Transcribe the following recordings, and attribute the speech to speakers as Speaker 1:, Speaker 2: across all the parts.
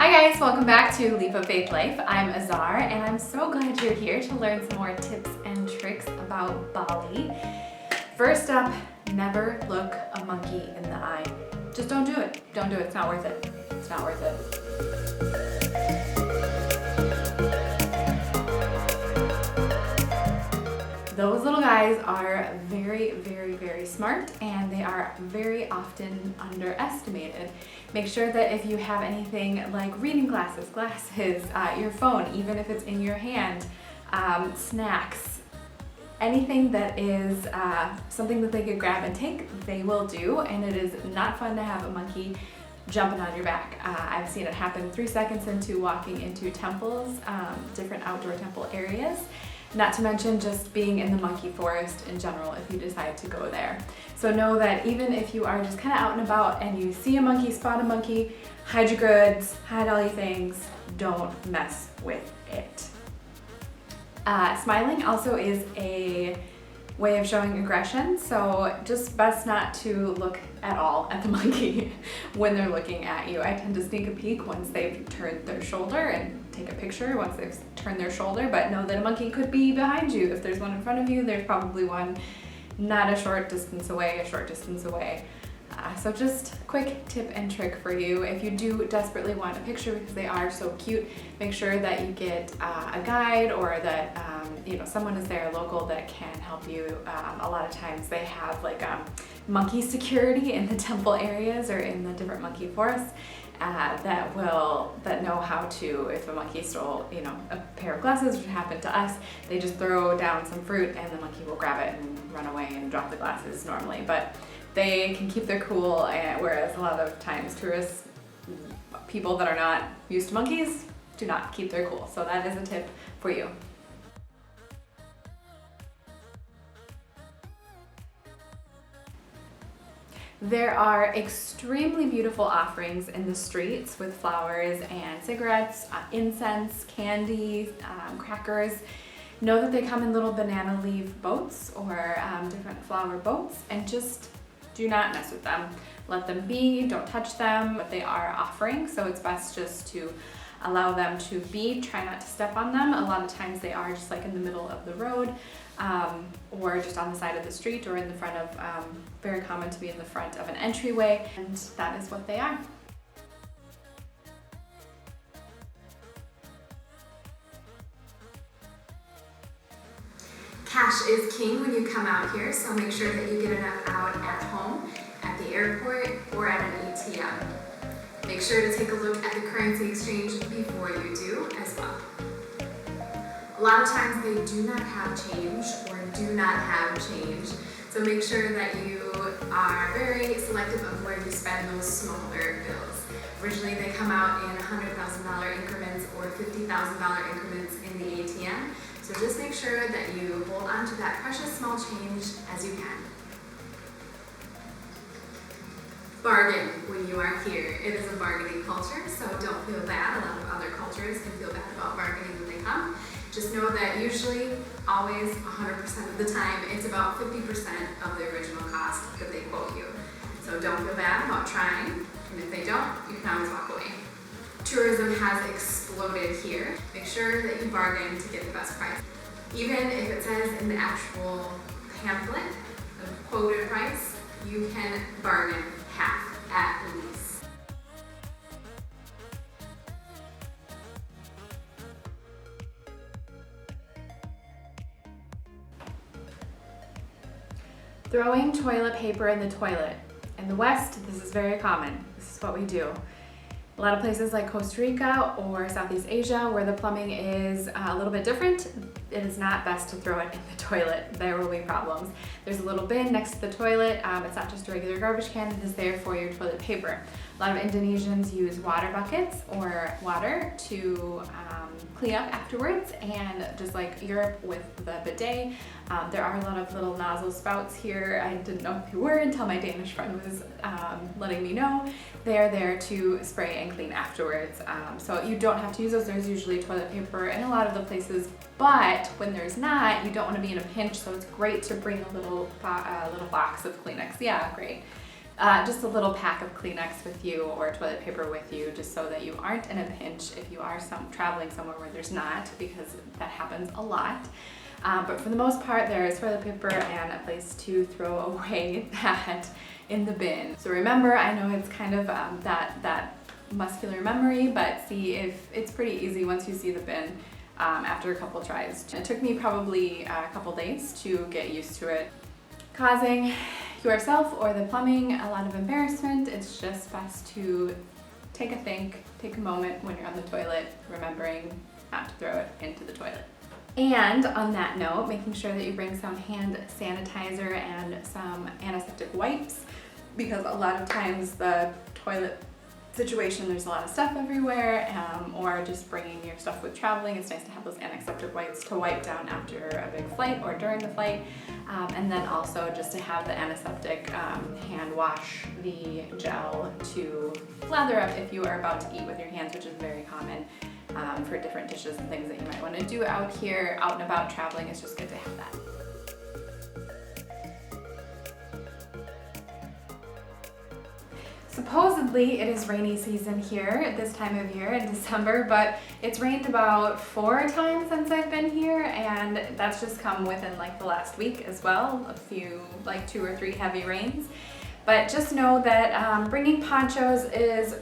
Speaker 1: Hi guys, welcome back to Leap of Faith Life. I'm Azar and I'm so glad you're here to learn some more tips and tricks about Bali. First up, never look a monkey in the eye. Just don't do it. Don't do it. It's not worth it. It's not worth it. Those little guys are very smart, and they are very often underestimated. Make sure that if you have anything like reading glasses, your phone, even if it's in your hand, snacks, anything that is something that they could grab and take, they will do, and it is not fun to have a monkey jumping on your back. I've seen it happen 3 seconds into walking into temples, different outdoor temple areas. Not to mention just being in the monkey forest in general if you decide to go there. So know that even if you are just kind of out and about and you see a monkey, spot a monkey, hide your goods, hide all your things, don't mess with it. Smiling also is a way of showing aggression, so just best not to look at all at the monkey when they're looking at you. I tend to sneak a peek once they've turned their shoulder and take a picture once they've turned their shoulder, but know that a monkey could be behind you. If there's one in front of you, there's probably one not a short distance away, a short distance away. So just a quick tip and trick for you. If you do desperately want a picture because they are so cute, make sure that you get a guide or that someone is there local that can help you. A lot of times they have like monkey security in the temple areas or in the different monkey forests that know how to, if a monkey stole a pair of glasses, which happened to us, they just throw down some fruit and the monkey will grab it and run away and drop the glasses normally. But they can keep their cool, whereas a lot of times tourists, people that are not used to monkeys, do not keep their cool. So that is a tip for you. There are extremely beautiful offerings in the streets with flowers and cigarettes, incense, candy, crackers. Know that they come in little banana leaf boats or different flower boats, and just do not mess with them. Let them be, don't touch them, but they are offerings, so it's best just to allow them to be. Try not to step on them. A lot of times they are just like in the middle of the road or just on the side of the street or in the front of, very common to be in the front of an entryway, and that is what they are.
Speaker 2: Cash is king when you come out here, so make sure that you get enough out at home, at the airport, or at an ATM. Make sure to take a look at the currency exchange before you do as well. A lot of times they do not have change or do not have change, so make sure that you are very selective of where you spend those smaller bills. Originally they come out in $100,000 increments or $50,000 increments in the ATM. So just make sure that you hold on to that precious small change as you can. Bargain when you are here. It is a bargaining culture, so don't feel bad. A lot of other cultures can feel bad about bargaining when they come. Just know that usually, always, 100% of the time, it's about 50% of the original cost that they quote you. So don't feel bad about trying, and if they don't, you can always walk away. Tourism has exploded here. Make sure that you bargain to get the best price. Even if it says in the actual pamphlet, the quoted price, you can bargain half at least.
Speaker 1: Throwing toilet paper in the toilet. In the West, this is very common. This is what we do. A lot of places like Costa Rica or Southeast Asia where the plumbing is a little bit different, it is not best to throw it in the toilet. There will be problems. There's a little bin next to the toilet. It's not just a regular garbage can, it is there for your toilet paper. A lot of Indonesians use water buckets or water to clean up afterwards, and just like Europe with the bidet, there are a lot of little nozzle spouts here. I didn't know what they were until my Danish friend was letting me know. They are there to spray and clean afterwards. So you don't have to use those. There's usually toilet paper in a lot of the places, but when there's not, you don't want to be in a pinch, so it's great to bring a little box of Kleenex. Yeah, great. just a little pack of Kleenex with you or toilet paper with you, just so that you aren't in a pinch if you are traveling somewhere where there's not, because that happens a lot. But for the most part, there is toilet paper and a place to throw away that in the bin. So remember, I know it's kind of that muscular memory, but see if it's pretty easy once you see the bin after a couple tries. It took me probably a couple days to get used to it. Causing yourself or the plumbing a lot of embarrassment, it's just best to take a moment when you're on the toilet, remembering not to throw it into the toilet. And on that note, making sure that you bring some hand sanitizer and some antiseptic wipes, because a lot of times the toilet situation, there's a lot of stuff everywhere, or just bringing your stuff with traveling, it's nice to have those antiseptic wipes to wipe down after a big flight or during the flight, and then also just to have the antiseptic hand wash the gel to lather up if you are about to eat with your hands, which is very common for different dishes and things that you might want to do out here, out and about traveling. It's just good to have that. Supposedly it is rainy season here at this time of year in December, but it's rained about 4 times since I've been here, and that's just come within like the last week as well, a few, like 2 or 3 heavy rains. But just know that bringing ponchos is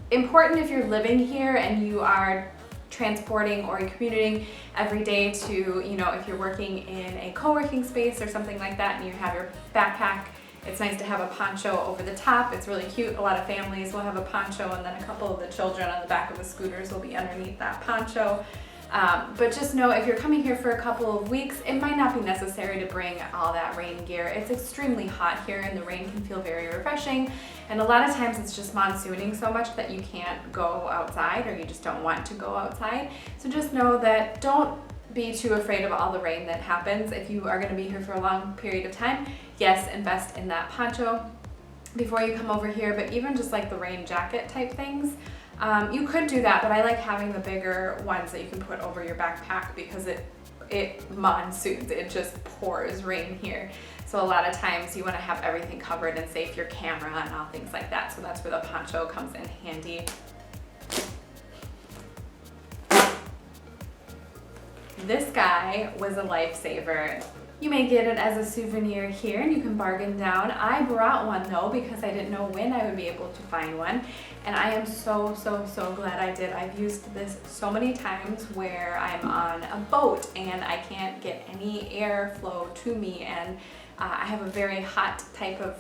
Speaker 1: important if you're living here and you are transporting or commuting every day to, you know, if you're working in a co-working space or something like that and you have your backpack, it's nice to have a poncho over the top. It's really cute. A lot of families will have a poncho, and then a couple of the children on the back of the scooters will be underneath that poncho. But just know, if you're coming here for a couple of weeks, it might not be necessary to bring all that rain gear. It's extremely hot here and the rain can feel very refreshing. And a lot of times it's just monsooning so much that you can't go outside, or you just don't want to go outside. So just know that don't be too afraid of all the rain that happens. If you are going to be here for a long period of time, yes, invest in that poncho before you come over here. But even just like the rain jacket type things, you could do that, but I like having the bigger ones that you can put over your backpack, because it monsoons, it just pours rain here. So a lot of times you want to have everything covered and safe, your camera and all things like that. So that's where the poncho comes in handy. This guy was a lifesaver. You may get it as a souvenir here and you can bargain down. I brought one though, because I didn't know when I would be able to find one. And I am so glad I did. I've used this so many times where I'm on a boat and I can't get any airflow to me, and I have a very hot type of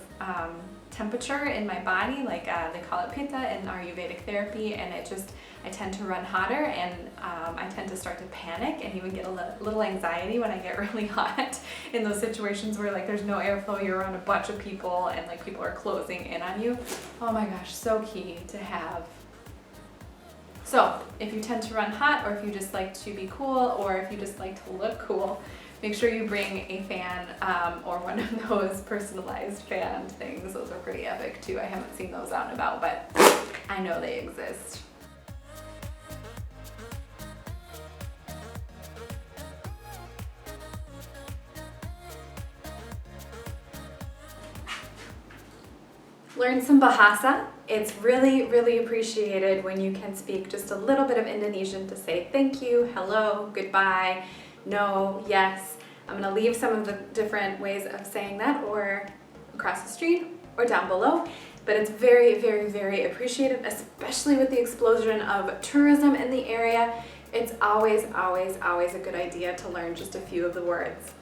Speaker 1: temperature in my body, like they call it pitta in Ayurvedic therapy, and I tend to run hotter, and I tend to start to panic and even get a little anxiety when I get really hot in those situations where like there's no airflow, you're around a bunch of people and like people are closing in on you. Oh my gosh, so key to have. So if you tend to run hot, or if you just like to be cool, or if you just like to look cool, make sure you bring a fan or one of those personalized fan things. Those are pretty epic too. I haven't seen those out and about, but I know they exist. Learn some Bahasa. It's really appreciated when you can speak just a little bit of Indonesian to say thank you, hello, goodbye, no, yes. I'm going to leave some of the different ways of saying that, or across the street or down below. But it's very appreciated, especially with the explosion of tourism in the area. It's always a good idea to learn just a few of the words.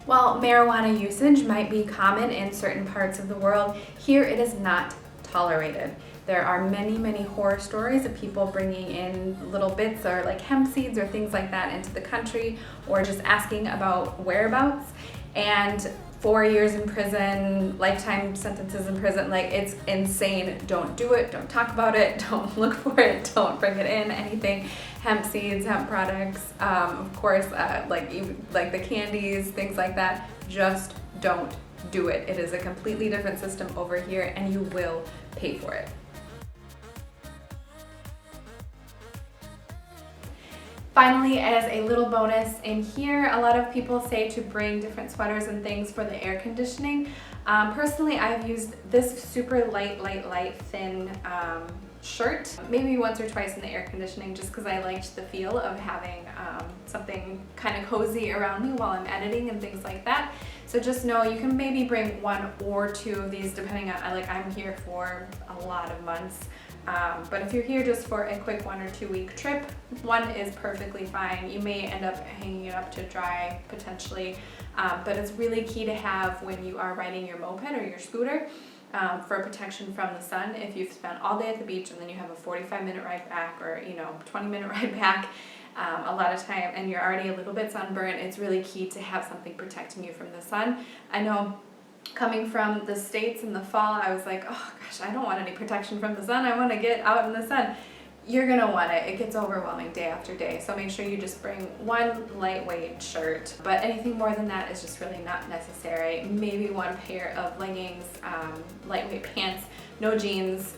Speaker 1: While marijuana usage might be common in certain parts of the world, here it is not tolerated. There are many horror stories of people bringing in little bits or like hemp seeds or things like that into the country, or just asking about whereabouts. And 4 years in prison, lifetime sentences in prison, like it's insane. Don't do it, don't talk about it, don't look for it, don't bring it in, anything. Hemp seeds, hemp products, of course, like the candies, things like that, just don't do it. It is a completely different system over here and you will pay for it. Finally, as a little bonus in here, a lot of people say to bring different sweaters and things for the air conditioning. Personally, I've used this super light, thin shirt maybe once or twice in the air conditioning just because I liked the feel of having something kind of cozy around me while I'm editing and things like that. So just know you can maybe bring 1 or 2 of these depending on, like I'm here for a lot of months. But if you're here just for a quick 1 or 2 week trip, 1 is perfectly fine. You may end up hanging it up to dry potentially, but it's really key to have when you are riding your moped or your scooter for protection from the sun. If you've spent all day at the beach and then you have a 45-minute ride back or 20-minute ride back, a lot of time, and you're already a little bit sunburned, it's really key to have something protecting you from the sun. I know coming from the States in the fall, I was like, oh gosh, I don't want any protection from the sun. I want to get out in the sun. You're going to want it. It gets overwhelming day after day. So make sure you just bring 1 lightweight shirt. But anything more than that is just really not necessary. Maybe 1 pair of leggings, lightweight pants, no jeans.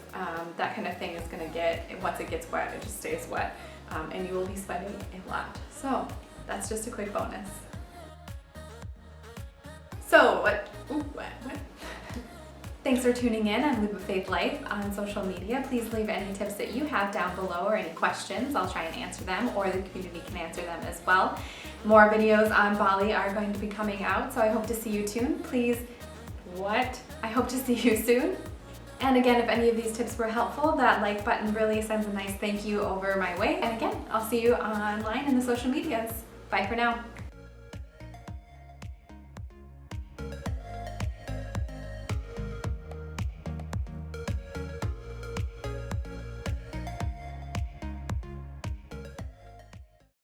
Speaker 1: That kind of thing is going to get, once it gets wet, it just stays wet. And you will be sweating a lot. So that's just a quick bonus. So what? Thanks for tuning in on Loop of Faith Life on social media. Please leave any tips that you have down below or any questions. I'll try and answer them, or the community can answer them as well. More videos on Bali are going to be coming out, so I hope to see you soon. I hope to see you soon. And again, if any of these tips were helpful, that like button really sends a nice thank you over my way. And again, I'll see you online in the social medias. Bye for now.